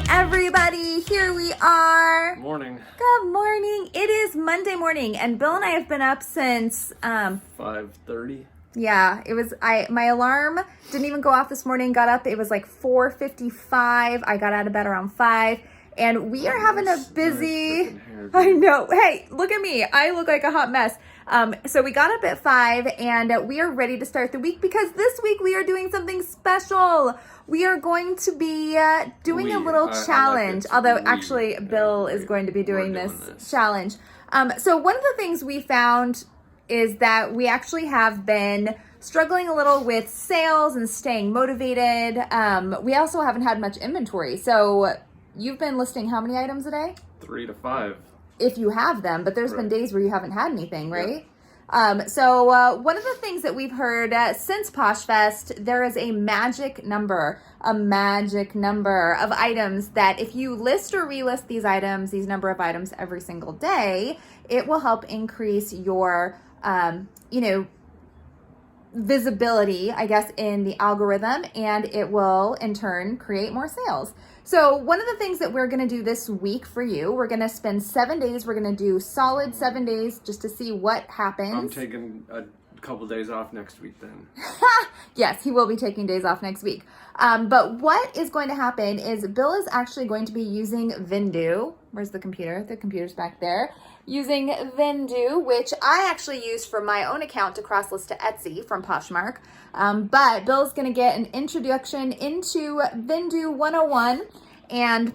everybody. Here we are. Morning. Good morning. It is Monday morning, and Bill and I have been up since 5:30. Yeah, it was my alarm didn't even go off this morning. Got up, it was like 4:55. I got out of bed around 5, and we are having a busy I know. Hey, look at me. I look like a hot mess. So we got up at 5, and we are ready to start the week because this week we are doing something special. We are going to be doing a little challenge, although actually Bill is going to be doing this challenge. So one of the things we found is that we actually have been struggling a little with sales and staying motivated. We also haven't had much inventory. So you've been listing how many items a day? 3 to 5. If you have them, but there's been days where you haven't had anything, right? Yeah. So one of the things that we've heard since PoshFest, there is a magic number of items that if you list or relist these items, these number of items every single day, it will help increase your, visibility, I guess, in the algorithm, and it will in turn create more sales. So one of the things that we're going to do this week for you, we're going to spend 7 days. We're going to do solid 7 days just to see what happens. I'm taking a couple days off next week then. Yes, he will be taking days off next week. But what is going to happen is Bill is actually going to be using Vendoo. Where's the computer? The computer's back there. Using Vendoo, which I actually use for my own account to cross-list to Etsy from Poshmark. But Bill's going to get an introduction into Vendoo 101, and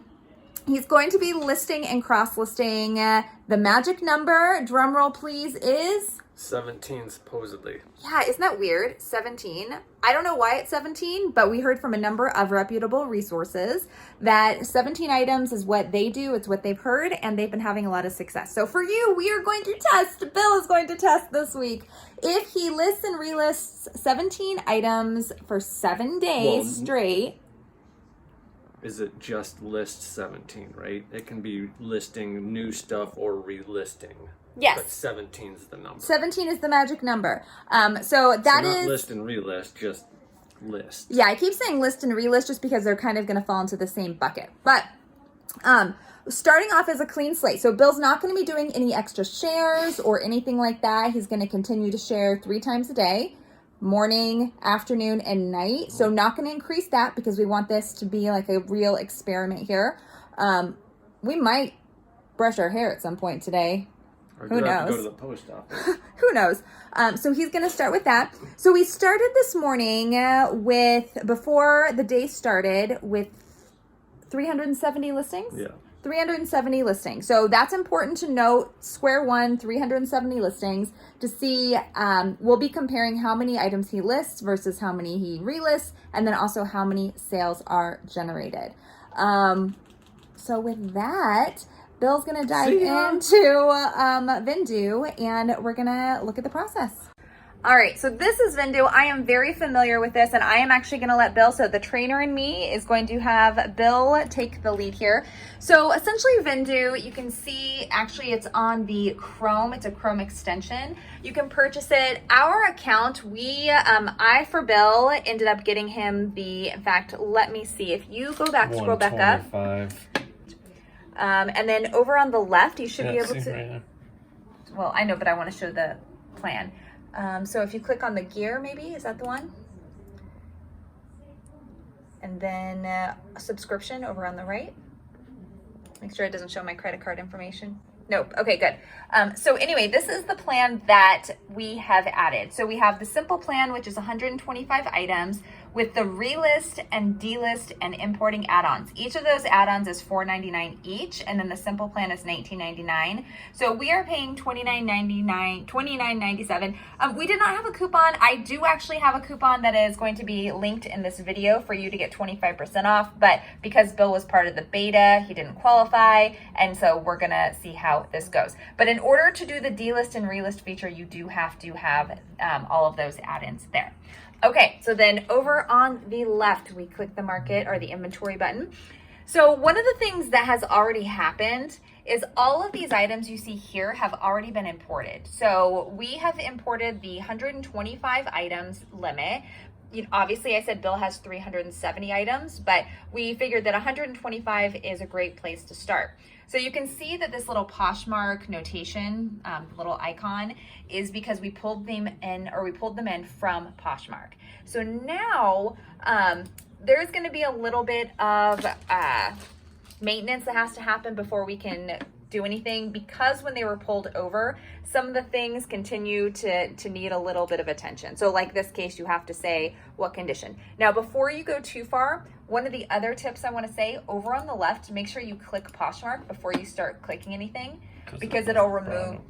he's going to be listing and cross-listing. The magic number, drumroll please, is 17 supposedly. Yeah, isn't that weird? 17. I don't know why it's 17, but we heard from a number of reputable resources that 17 items is what they do. It's what they've heard, and they've been having a lot of success. So for you, we are going to test. Bill is going to test this week. If he lists and relists 17 items for 7 days straight. Is it just list 17, right? It can be listing new stuff or relisting. Yes. But 17 is the number. 17 is the magic number. So that is not list and relist, just list. Yeah, I keep saying list and relist just because they're kind of going to fall into the same bucket. But starting off as a clean slate. So Bill's not going to be doing any extra shares or anything like that. He's going to continue to share 3 times a day, morning, afternoon, and night. So not going to increase that because we want this to be like a real experiment here. We might brush our hair at some point today. Or who knows? Go to the post office. Who knows? So he's going to start with that. So we started this morning before the day started, with 370 listings. Yeah. 370 listings. So that's important to note. Square one, 370 listings to see. We'll be comparing how many items he lists versus how many he relists, and then also how many sales are generated. So with that, Bill's going to dive into Vendoo, and we're going to look at the process. All right, so this is Vendoo. I am very familiar with this, and I am actually going to let Bill, so the trainer in me is going to have Bill take the lead here. So essentially Vendoo, you can see actually it's on the Chrome. It's a Chrome extension. You can purchase it. Our account, I, for Bill, ended up getting him in fact, let me see. If you go back, scroll back up. And then over on the left, you should be able to, right, well, I know, but I want to show the plan. So if you click on the gear, maybe, is that the one? And then a subscription over on the right. Make sure it doesn't show my credit card information. Nope. Okay, good. So anyway, this is the plan that we have added. So we have the simple plan, which is 125 items with the relist and delist and importing add-ons. Each of those add-ons is $4.99 each, and then the simple plan is $19.99. So we are paying $29.97. We did not have a coupon. I do actually have a coupon that is going to be linked in this video for you to get 25% off, but because Bill was part of the beta, he didn't qualify, and so we're gonna see how this goes. But in order to do the delist and relist feature, you do have to have all of those add-ins there. Okay, so then over on the left, we click the market or the inventory button. So one of the things that has already happened is all of these items you see here have already been imported. So we have imported the 125 items limit. obviously I said Bill has 370 items, but we figured that 125 is a great place to start. So you can see that this little Poshmark notation, little icon, is because we pulled them in from Poshmark. So now there's going to be a little bit of maintenance that has to happen before we can do anything, because when they were pulled over, some of the things continue to need a little bit of attention. So like this case, you have to say what condition. Now, before you go too far, one of the other tips I want to say, over on the left, make sure you click Poshmark before you start clicking anything, because it'll remove,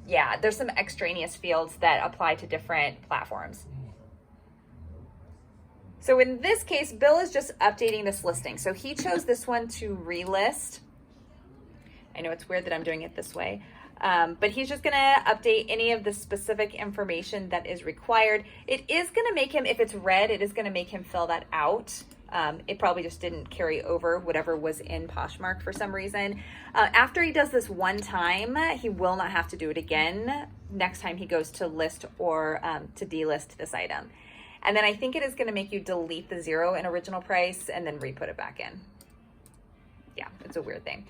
there's some extraneous fields that apply to different platforms. So in this case, Bill is just updating this listing. So he chose this one to relist. I know it's weird that I'm doing it this way, but he's just gonna update any of the specific information that is required. It is gonna make him, if it's red, it is gonna make him fill that out. It probably just didn't carry over whatever was in Poshmark for some reason. After he does this one time, he will not have to do it again next time he goes to list or to delist this item. And then I think it is gonna make you delete the 0 in original price and then re-put it back in. Yeah, it's a weird thing.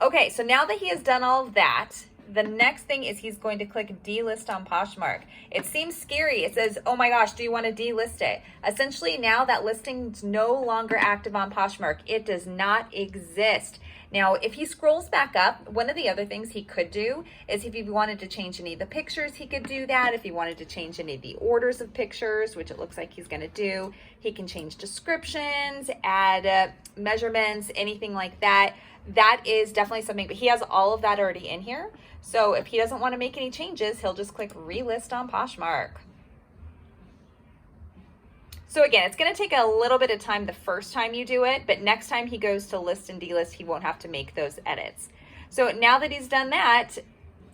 Okay, so now that he has done all of that, the next thing is he's going to click delist on Poshmark. It seems scary. It says, oh my gosh, do you want to delist it? Essentially, now that listing's no longer active on Poshmark. It does not exist. Now, if he scrolls back up, one of the other things he could do is if he wanted to change any of the pictures, he could do that. If he wanted to change any of the orders of pictures, which it looks like he's going to do, he can change descriptions, add measurements, anything like that. That is definitely something, but he has all of that already in here. So if he doesn't want to make any changes, he'll just click relist on Poshmark. So again, it's going to take a little bit of time the first time you do it, but next time he goes to list and delist, he won't have to make those edits. So now that he's done that,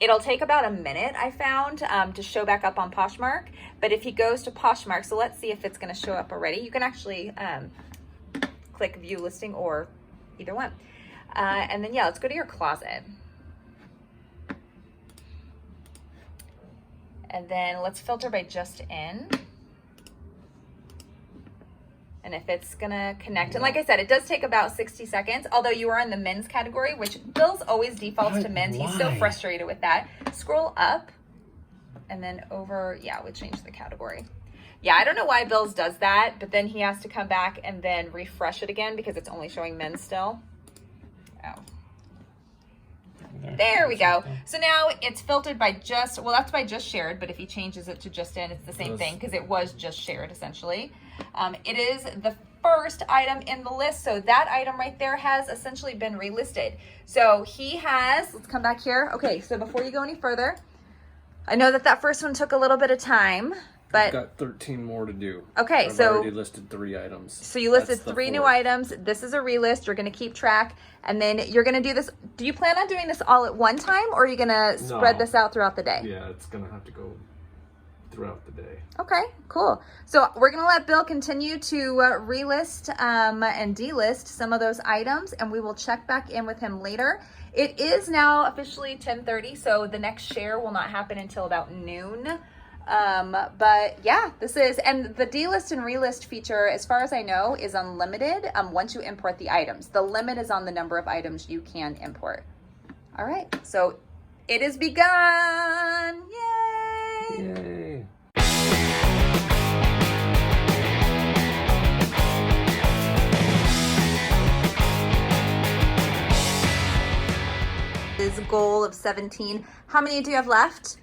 it'll take about a minute, I found, to show back up on Poshmark. But if he goes to Poshmark, so let's see if it's going to show up already. You can actually click view listing or either one. And then, let's go to your closet. And then let's filter by just in. And if it's gonna connect, and like I said, it does take about 60 seconds, although you are in the men's category, which Bill's always defaults to men's. He's so frustrated with that. Scroll up and then over, we change the category. I don't know why Bill's does that, but then he has to come back and then refresh it again because it's only showing men's still. There we go. So now it's filtered by just, that's by just shared, but if he changes it to just in, it's the same thing because it was just shared essentially. It is the first item in the list. So that item right there has essentially been relisted. So he has, let's come back here. Okay, so before you go any further, I know that first one took a little bit of time, but I've got 13 more to do. Okay, I've so already listed 3 items. So you listed 3 new items. This is a relist. You're going to keep track, and then you're going to do this. Do you plan on doing this all at one time, or are you going to spread this out throughout the day? Yeah, it's going to have to go throughout the day. Okay, cool. So we're going to let Bill continue to relist and delist some of those items, and we will check back in with him later. It is now officially 10:30, so the next share will not happen until about noon. But this is, and the delist and relist feature, as far as I know, is unlimited once you import the items. The limit is on the number of items you can import. All right, so it has begun. Yay! Yay! His goal of 17. How many do you have left?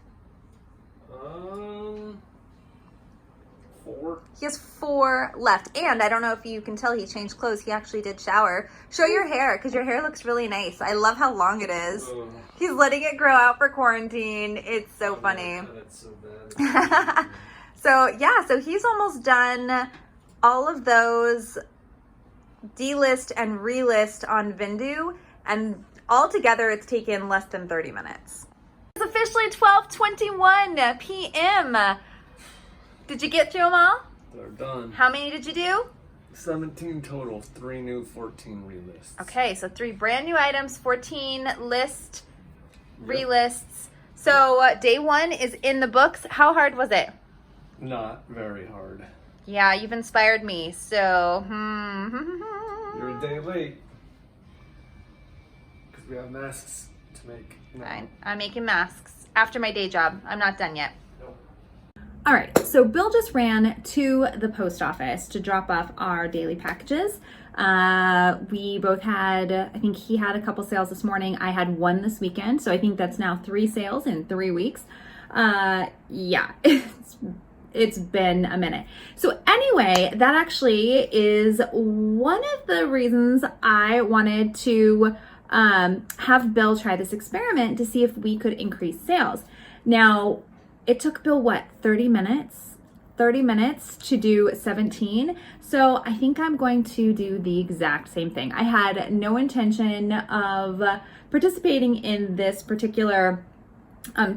4. He has 4 left. And I don't know if you can tell he changed clothes. He actually did shower. Show your hair, because your hair looks really nice. I love how long it is. He's letting it grow out for quarantine. It's so funny. That's so bad. So he's almost done all of those delist and relist on Vendoo. And altogether, it's taken less than 30 minutes. It's officially 12:21 p.m. Did you get through them all? They're done. How many did you do? 17 total, 3 new, 14 relists. Okay, so 3 brand new items, 14 relists. So day 1 is in the books. How hard was it? Not very hard. Yeah, you've inspired me, so. You're a day late. Because we have masks to make. Fine. I'm making masks after my day job. I'm not done yet. Nope. All right, so Bill just ran to the post office to drop off our daily packages. We both had, I think he had a couple sales this morning. I had one this weekend, so I think that's now 3 sales in 3 weeks. Yeah, it's been a minute. So anyway, that actually is one of the reasons I wanted to have Bill try this experiment to see if we could increase sales. Now, it took Bill, what, 30 minutes? 30 minutes to do 17. So I think I'm going to do the exact same thing. I had no intention of participating in this particular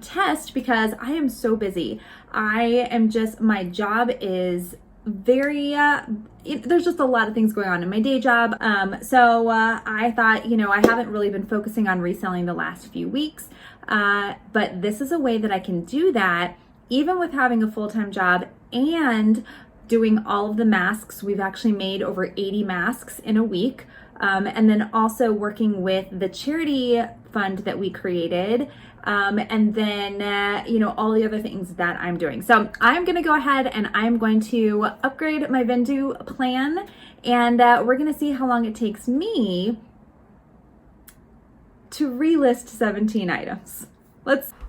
test because I am so busy. My job is very, there's just a lot of things going on in my day job. So I thought, I haven't really been focusing on reselling the last few weeks, but this is a way that I can do that even with having a full-time job and doing all of the masks. We've actually made over 80 masks in a week. And then also working with the charity fund that we created. And then, all the other things that I'm doing. So I'm going to go ahead and I'm going to upgrade my Vendoo plan. And we're going to see how long it takes me to relist 17 items.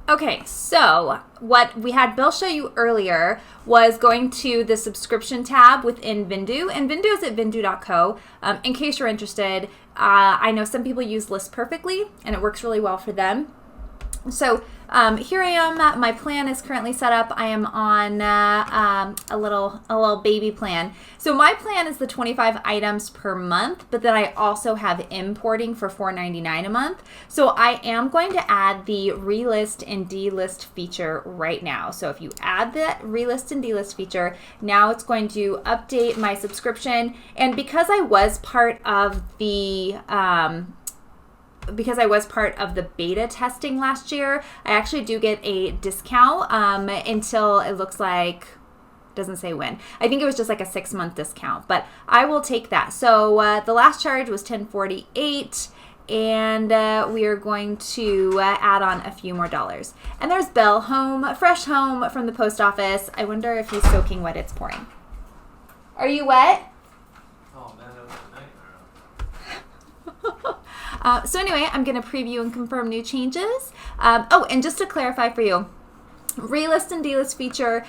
Okay, so what we had Bill show you earlier was going to the subscription tab within Vendoo, and Vendoo is at vendoo.co. In case you're interested, I know some people use List Perfectly, and it works really well for them. So here I am. My plan is currently set up. I am on a little baby plan. So my plan is the 25 items per month, but then I also have importing for $4.99 a month. So I am going to add the relist and delist feature right now. So if you add the relist and delist feature, now it's going to update my subscription. And because I was part of the beta testing last year, I actually do get a discount until it looks like, doesn't say when. I think it was just like a 6-month discount, but I will take that. So the last charge was $10.48, and we are going to add on a few more dollars. And there's Bill, fresh home from the post office. I wonder if he's soaking wet. It's pouring. Are you wet? Oh man, that was a nightmare. So anyway, I'm going to preview and confirm new changes. And just to clarify for you, relist and delist feature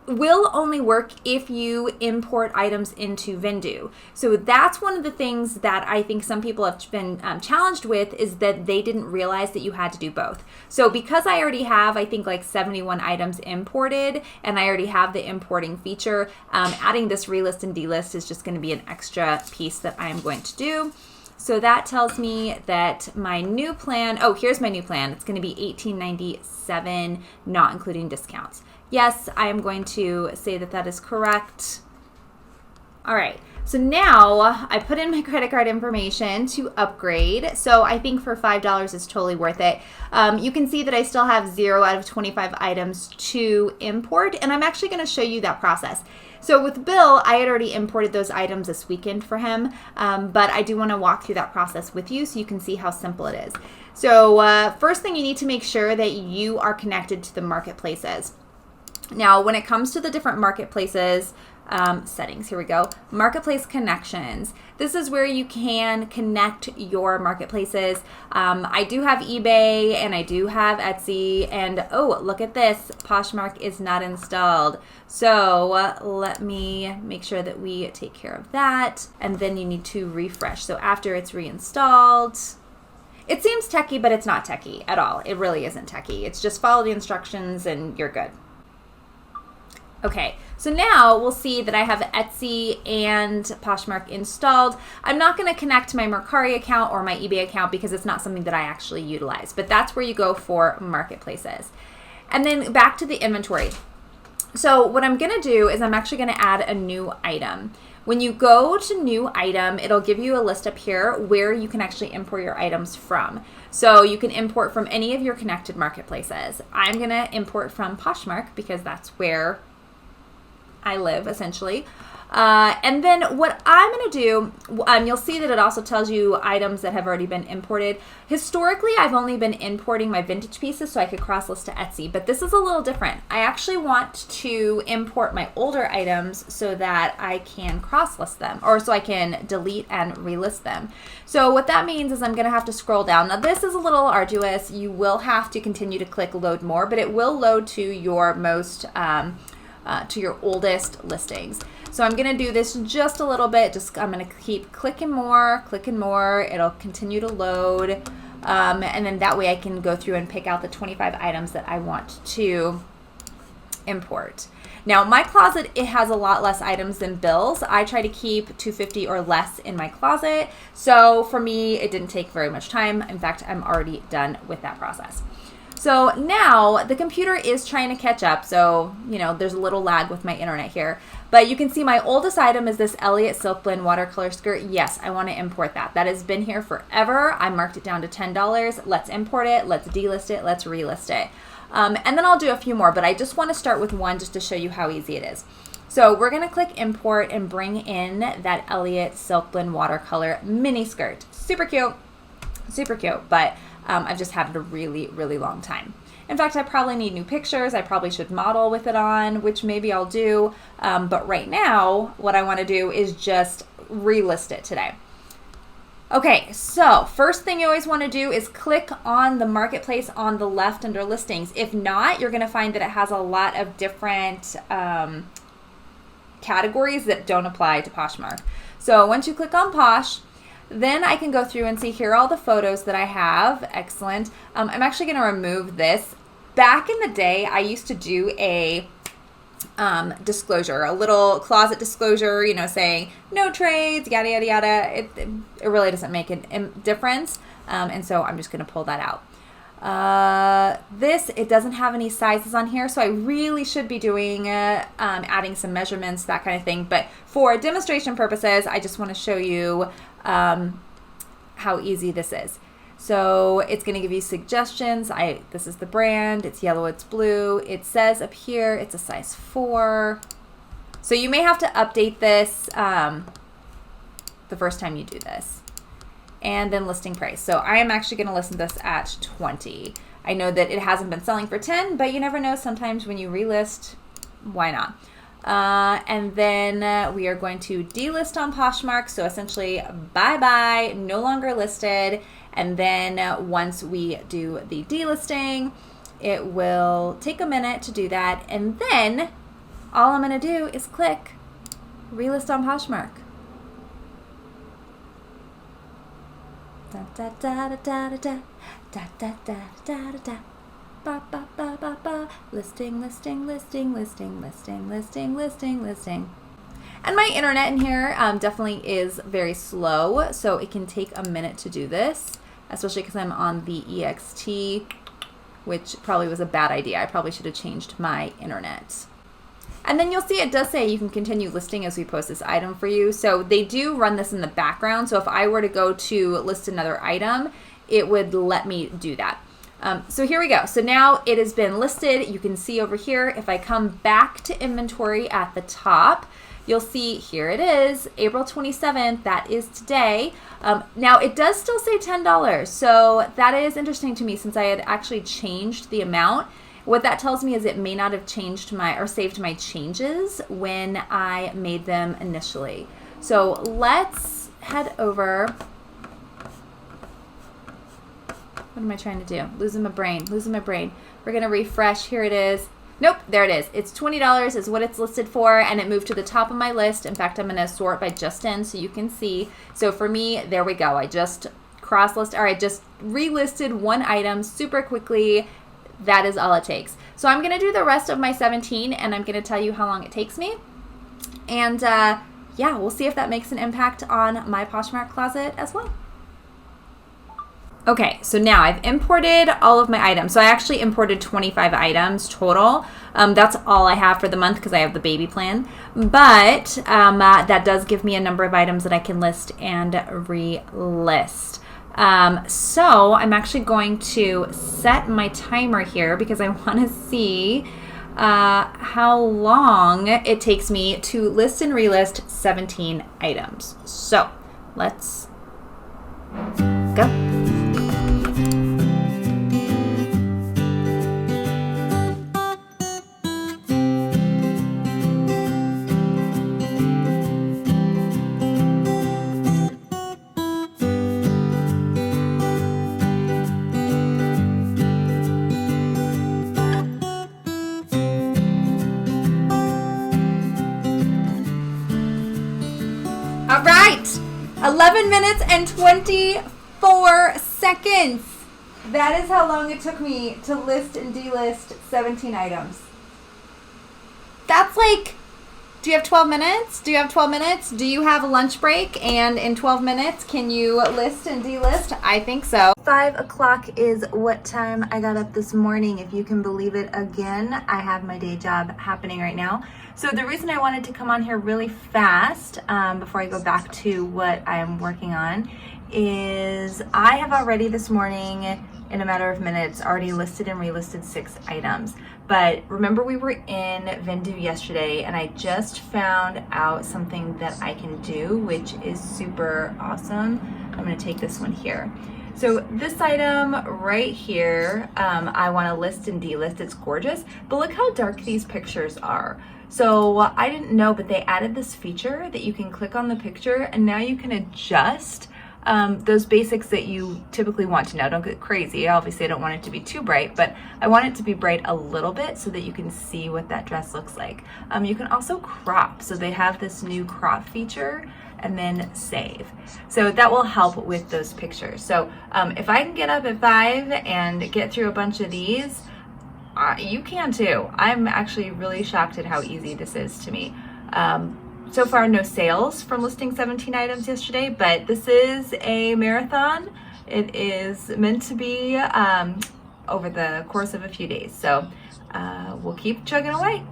will only work if you import items into Vendoo. So that's one of the things that I think some people have been challenged with, is that they didn't realize that you had to do both. So because I already have, I think, like 71 items imported, and I already have the importing feature, adding this relist and delist is just going to be an extra piece that I'm going to do. So that tells me that my new plan, here's my new plan. It's going to be $18.97, not including discounts. Yes, I am going to say that that is correct. All right, so now I put in my credit card information to upgrade. So I think for $5 is totally worth it. You can see that I still have 0 out of 25 items to import, and I'm actually going to show you that process. So with Bill, I had already imported those items this weekend for him, but I do want to walk through that process with you so you can see how simple it is. So first thing, you need to make sure that you are connected to the marketplaces. Now, when it comes to the different marketplaces, settings, here we go, marketplace connections. This is where you can connect your marketplaces. I do have eBay and I do have Etsy, and look at this, Poshmark is not installed. So let me make sure that we take care of that, and then you need to refresh. So after it's reinstalled, it seems techie, but it's not techie at all. It really isn't techie. It's just follow the instructions and you're good. Okay, so now we'll see that I have Etsy and Poshmark installed. I'm not going to connect my Mercari account or my eBay account because it's not something that I actually utilize, but that's where you go for marketplaces. And then back to the inventory. So what I'm going to do is I'm actually going to add a new item. When you go to new item, it'll give you a list up here where you can actually import your items from. So you can import from any of your connected marketplaces. I'm going to import from Poshmark because that's where I live, essentially. And then what I'm going to do, you'll see that it also tells you items that have already been imported. Historically, I've only been importing my vintage pieces so I could cross-list to Etsy, but this is a little different. I actually want to import my older items so that I can cross-list them, or so I can delete and relist them. So what that means is I'm going to have to scroll down. Now this is a little arduous. You will have to continue to click load more, but it will load to your most, to your oldest listings. So I'm going to do this just a little bit. I'm going to keep clicking more. It'll continue to load. And then that way I can go through and pick out the 25 items that I want to import. Now my closet, it has a lot less items than bills. I try to keep 250 or less in my closet. So for me, it didn't take very much time. In fact, I'm already done with that process. So now the computer is trying to catch up. So, you know, there's a little lag with my internet here. But you can see my oldest item is this Elliott Silk Blend watercolor skirt. Yes, I want to import that. That has been here forever. I marked it down to $10. Let's import it. Let's delist it. Let's relist it. And then I'll do a few more, but I just want to start with one just to show you how easy it is. So we're going to click import and bring in that Elliott Silk Blend watercolor mini skirt. Super cute, but I've just had it a really, really long time. In fact, I probably need new pictures. I probably should model with it on, which maybe I'll do. But right now, what I want to do is just relist it today. Okay, so first thing you always want to do is click on the marketplace on the left under listings. If not, you're going to find that it has a lot of different categories that don't apply to Poshmark. So once you click on Posh, then I can go through and see here are all the photos that I have. Excellent. I'm actually going to remove this. Back in the day, I used to do a disclosure, a little closet disclosure, you know, saying no trades, yada, yada, yada. It really doesn't make a difference. And so I'm just going to pull that out. It doesn't have any sizes on here, so I really should be doing adding some measurements, that kind of thing. But for demonstration purposes, I just want to show you how easy this is. So it's going to give you suggestions. This is the brand. It's yellow, it's blue. It says up here it's a size 4. So you may have to update this the first time you do this. And then listing price. So I am actually going to list this at 20. I know that it hasn't been selling for 10, but you never know. Sometimes when you relist, why not? And then we are going to delist on Poshmark. So essentially, bye-bye, no longer listed. And then once we do the delisting, it will take a minute to do that. And then all I'm going to do is click relist on Poshmark. Da da da da da da da da da da da da. Ba ba ba ba ba. Listing, listing, listing, listing, listing, listing, listing, listing. And my internet in here definitely is very slow, so it can take a minute to do this, especially because I'm on the EXT, which probably was a bad idea. I probably should have changed my internet. And then you'll see it does say you can continue listing as we post this item for you. So they do run this in the background. So if I were to go to list another item, it would let me do that. So here we go. So now it has been listed. You can see over here, if I come back to inventory at the top, you'll see here it is, April 27th. That is today. Now it does still say $10. So that is interesting to me since I had actually changed the amount. What that tells me is it may not have changed or saved my changes when I made them initially. So let's head over. What am I trying to do? Losing my brain. We're going to refresh. Here it is. Nope, there it is. It's $20 is what it's listed for, and it moved to the top of my list. In fact, I'm going to sort by just in so you can see. So for me, there we go. I just relisted one item super quickly. That is all it takes. So I'm going to do the rest of my 17 and I'm going to tell you how long it takes me. And yeah, we'll see if that makes an impact on my Poshmark closet as well. Okay, so now I've imported all of my items. So I actually imported 25 items total. That's all I have for the month because I have the baby plan. But that does give me a number of items that I can list and relist. So I'm actually going to set my timer here because I want to see how long it takes me to list and relist 17 items. So let's go. All right, 11 minutes and 24 seconds. That is how long it took me to list and delist 17 items. That's like, do you have 12 minutes? Do you have 12 minutes? Do you have a lunch break? And in 12 minutes, can you list and delist? I think so. 5 o'clock is what time I got up this morning. If you can believe it, again, I have my day job happening right now. So the reason I wanted to come on here really fast before I go back to what I am working on is I have already this morning, in a matter of minutes, already listed and relisted 6 items. But remember, we were in Vendoo yesterday and I just found out something that I can do, which is super awesome. I'm gonna take this one here. So this item right here, I wanna list and delist. It's gorgeous, but look how dark these pictures are. So I didn't know, but they added this feature that you can click on the picture and now you can adjust those basics that you typically want to know. Don't get crazy. Obviously, I don't want it to be too bright, but I want it to be bright a little bit so that you can see what that dress looks like. You can also crop. So they have this new crop feature and then save. So that will help with those pictures. So if I can get up at 5 and get through a bunch of these, you can too. I'm actually really shocked at how easy this is to me. So far, no sales from listing 17 items yesterday, but this is a marathon. It is meant to be over the course of a few days. So we'll keep chugging away.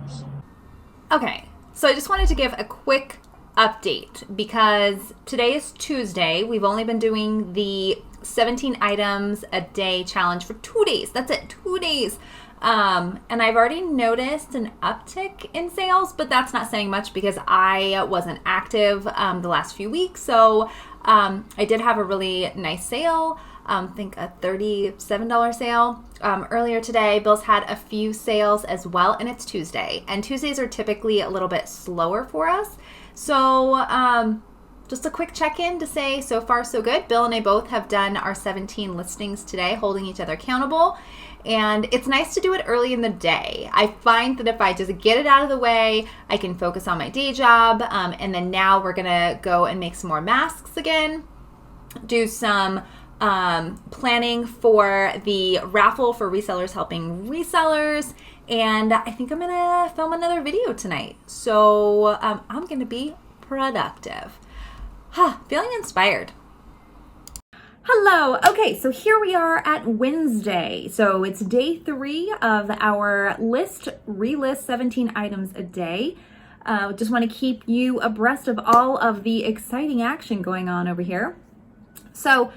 Okay, so I just wanted to give a quick update because today is Tuesday. We've only been doing the 17 items a day challenge for 2 days. That's it, 2 days. And I've already noticed an uptick in sales, but that's not saying much because I wasn't active the last few weeks. So I did have a really nice sale, I think a $37 sale earlier today. Bill's had a few sales as well, and it's Tuesday. And Tuesdays are typically a little bit slower for us. So just a quick check-in to say so far so good. Bill and I both have done our 17 listings today, holding each other accountable. And it's nice to do it early in the day. I find that if I just get it out of the way, I can focus on my day job. And then now we're gonna go and make some more masks again, do some planning for the raffle for resellers helping resellers. And I think I'm gonna film another video tonight. So I'm gonna be productive. Feeling inspired. Hello. Okay, so here we are at Wednesday. So it's day 3 of our relist 17 items a day. Just want to keep you abreast of all of the exciting action going on over here. So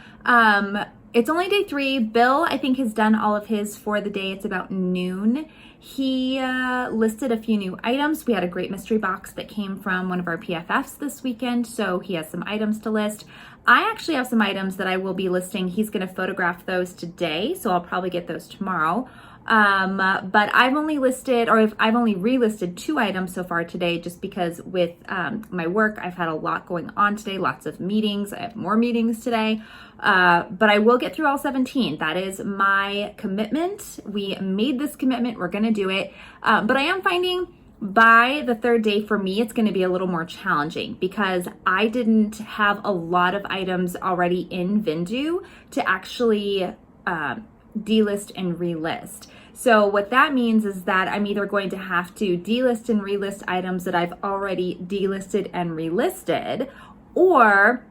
it's only day 3. Bill, I think, has done all of his for the day. It's about noon. He listed a few new items. We had a great mystery box that came from one of our PFFs this weekend, so he has some items to list. I actually have some items that I will be listing. He's going to photograph those today, so I'll probably get those tomorrow. But I've only listed, or I've only relisted 2 items so far today, just because with my work, I've had a lot going on today, lots of meetings. I have more meetings today, but I will get through all 17. That is my commitment. We made this commitment. We're going to do it. But I am finding by the 3rd day for me, it's going to be a little more challenging because I didn't have a lot of items already in Vendoo to actually delist and relist. So what that means is that I'm either going to have to delist and relist items that I've already delisted and relisted, or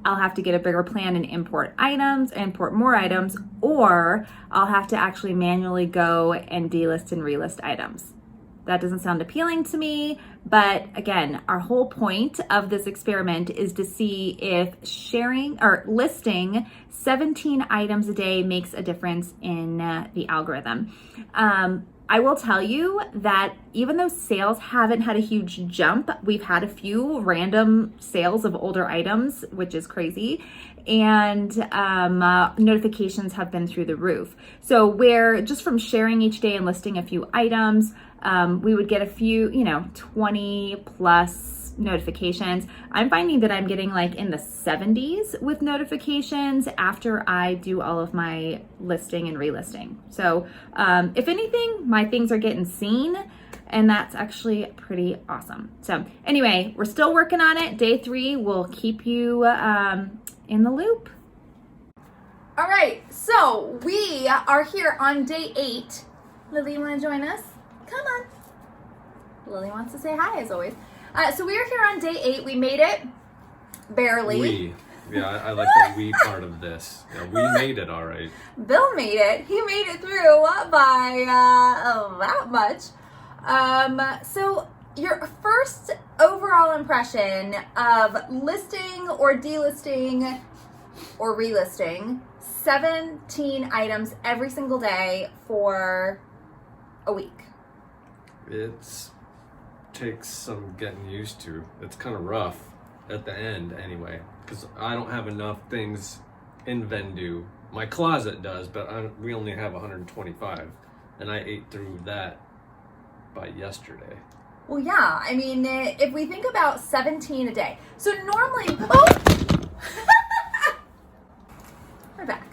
I'll have to get a bigger plan and import more items, or I'll have to actually manually go and delist and relist items. That doesn't sound appealing to me, but again, our whole point of this experiment is to see if sharing or listing 17 items a day makes a difference in the algorithm. I will tell you that even though sales haven't had a huge jump, we've had a few random sales of older items, which is crazy. And notifications have been through the roof. So where just from sharing each day and listing a few items, we would get a few, 20 plus notifications. I'm finding that I'm getting like in the 70s with notifications after I do all of my listing and relisting. So if anything, my things are getting seen, and that's actually pretty awesome. So anyway, we're still working on it. Day 3, we'll keep you in the loop. All right, so we are here on day 8. Lily, you want to join us? Come on. Lily wants to say hi as always. So we are here on day 8. We made it, barely. We. Yeah, I like the we part of this. Yeah, we made it all right. Bill made it. He made it through by that much. So your first overall impression of listing or delisting or relisting 17 items every single day for a week. It's takes some getting used to. It's kind of rough at the end anyway, because I don't have enough things in Vendoo. My closet does, but we only have 125, and I ate through that by yesterday. Well, yeah, I mean, if we think about 17 a day, so normally, we're back.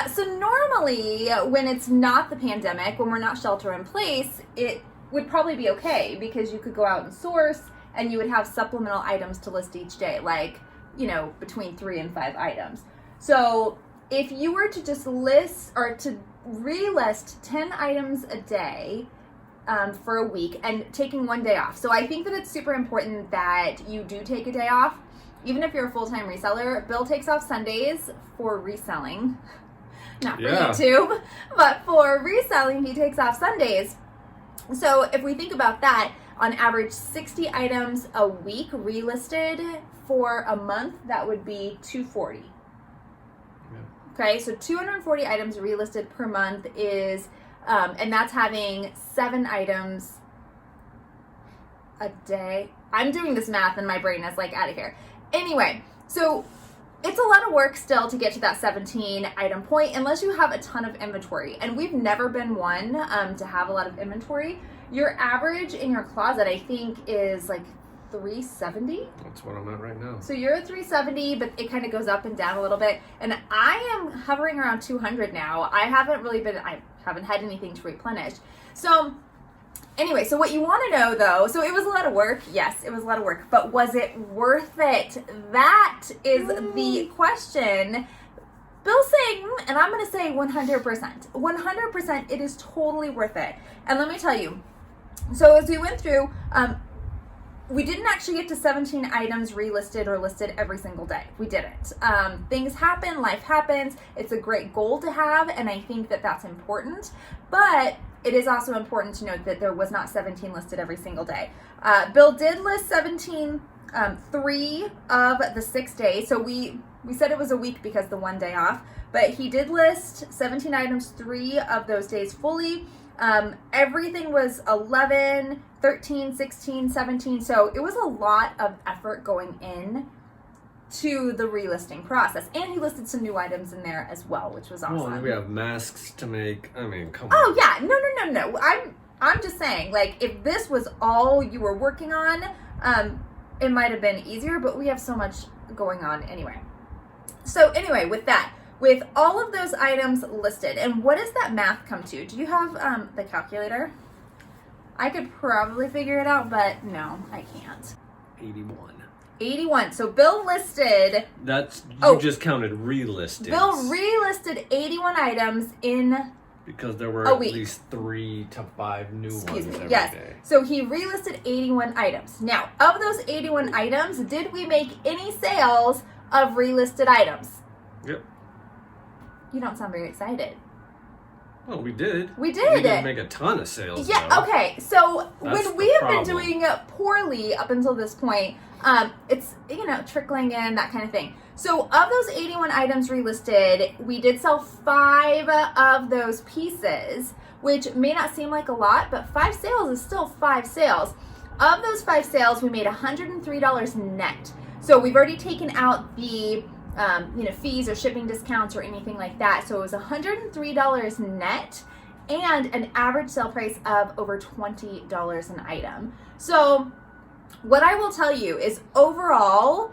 So normally, when it's not the pandemic, when we're not shelter in place, it would probably be okay because you could go out and source and you would have supplemental items to list each day, like, between 3 and 5 items. So if you were to just list or to relist 10 items a day for a week and taking one day off. So I think that it's super important that you do take a day off, even if you're a full-time reseller. Bill takes off Sundays for reselling, not for YouTube, but for reselling, he takes off Sundays. So if we think about that, on average 60 items a week relisted for a month, that would be 240. Yeah. Okay, so 240 items relisted per month is, and that's having 7 items a day. I'm doing this math and my brain is like out of here. Anyway, so it's a lot of work still to get to that 17 item point unless you have a ton of inventory. And we've never been one to have a lot of inventory. Your average in your closet, I think, is like 370. That's what I'm at right now. So you're at 370, but it kind of goes up and down a little bit. And I am hovering around 200 now. I haven't had anything to replenish. So anyway, so what you want to know though, so it was a lot of work. Yes, it was a lot of work, but was it worth it? That is the question. Bill's saying, and I'm going to say 100%. 100%, it is totally worth it. And let me tell you, so as we went through, we didn't actually get to 17 items relisted or listed every single day. We didn't. Things happen, life happens. It's a great goal to have, and I think that that's important. But it is also important to note that there was not 17 listed every single day. Bill did list 17 3 of the 6 days. So we said it was a week because the one day off, but he did list 17 items 3 of those days fully. Everything was 11, 13, 16, 17. So it was a lot of effort going in to the relisting process. And he listed some new items in there as well, which was awesome. Well, and we have masks to make. I mean, come on. Oh, yeah. No. I'm just saying, like, if this was all you were working on, it might have been easier, but we have so much going on anyway. So anyway, with all of those items listed, and what does that math come to? Do you have the calculator? I could probably figure it out, but no, I can't. 81. So Bill listed... You just counted relistings. Bill relisted 81 items in... Because there were at least 3 to 5 new ones every day. So he relisted 81 items. Now, of those 81 items, did we make any sales of relisted items? Yep. You don't sound very excited. Well, we did. We did. We didn't make a ton of sales. Yeah, though. Okay. So That's when we have problem. been doing poorly up until this point, It's, trickling in, that kind of thing. So of those 81 items relisted, we did sell 5 of those pieces, which may not seem like a lot, but 5 sales is still 5 sales. Of those 5 sales, we made $103 net. So we've already taken out the fees or shipping discounts or anything like that. So it was $103 net and an average sale price of over $20 an item. So what I will tell you is overall,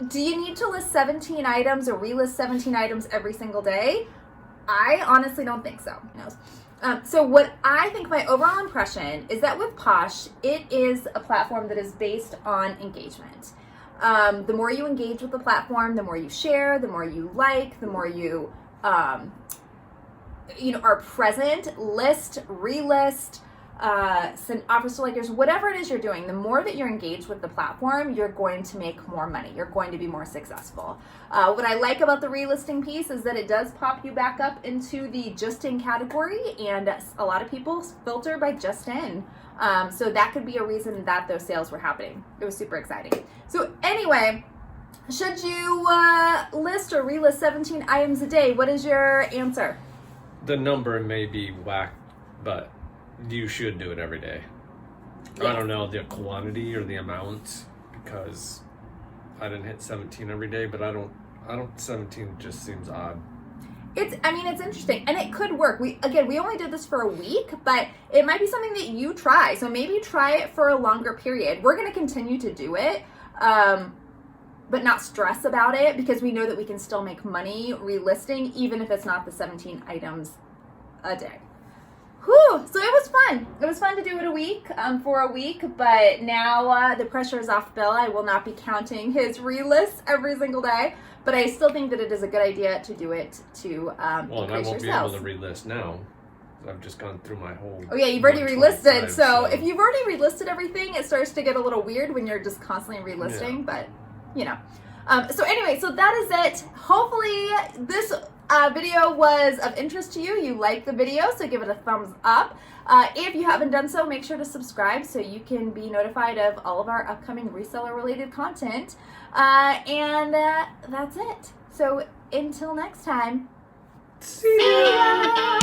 do you need to list 17 items or relist 17 items every single day? I honestly don't think so. So what I think my overall impression is that with Posh, it is a platform that is based on engagement. The more you engage with the platform, the more you share, the more you like, the more you, are present, list, relist, send offers to likers, whatever it is you're doing, the more that you're engaged with the platform, you're going to make more money. You're going to be more successful. What I like about the relisting piece is that it does pop you back up into the just in category, and a lot of people filter by just in. So that could be a reason that those sales were happening. It was super exciting. So anyway, should you list or relist 17 items a day? What is your answer? The number may be whack, but you should do it every day. Yes. I don't know the quantity or the amount because I didn't hit 17 every day, but I don't 17 just seems odd. It's interesting, and it could work. We only did this for a week, but it might be something that you try. So maybe try it for a longer period. We're going to continue to do it, but not stress about it because we know that we can still make money relisting, even if it's not the 17 items a day. Whew, so it was fun. It was fun to do it for a week, but now the pressure is off Bill. I will not be counting his relists every single day, but I still think that it is a good idea to do it to and I increase won't your sales. be able to relist now. I've just gone through my whole... Oh yeah, you've already relisted, so if you've already relisted everything, it starts to get a little weird when you're just constantly relisting, but so anyway, so that is it. Hopefully this video was of interest to you. You liked the video, so give it a thumbs up. If you haven't done so, make sure to subscribe so you can be notified of all of our upcoming reseller related content. And that's it. So until next time, see ya!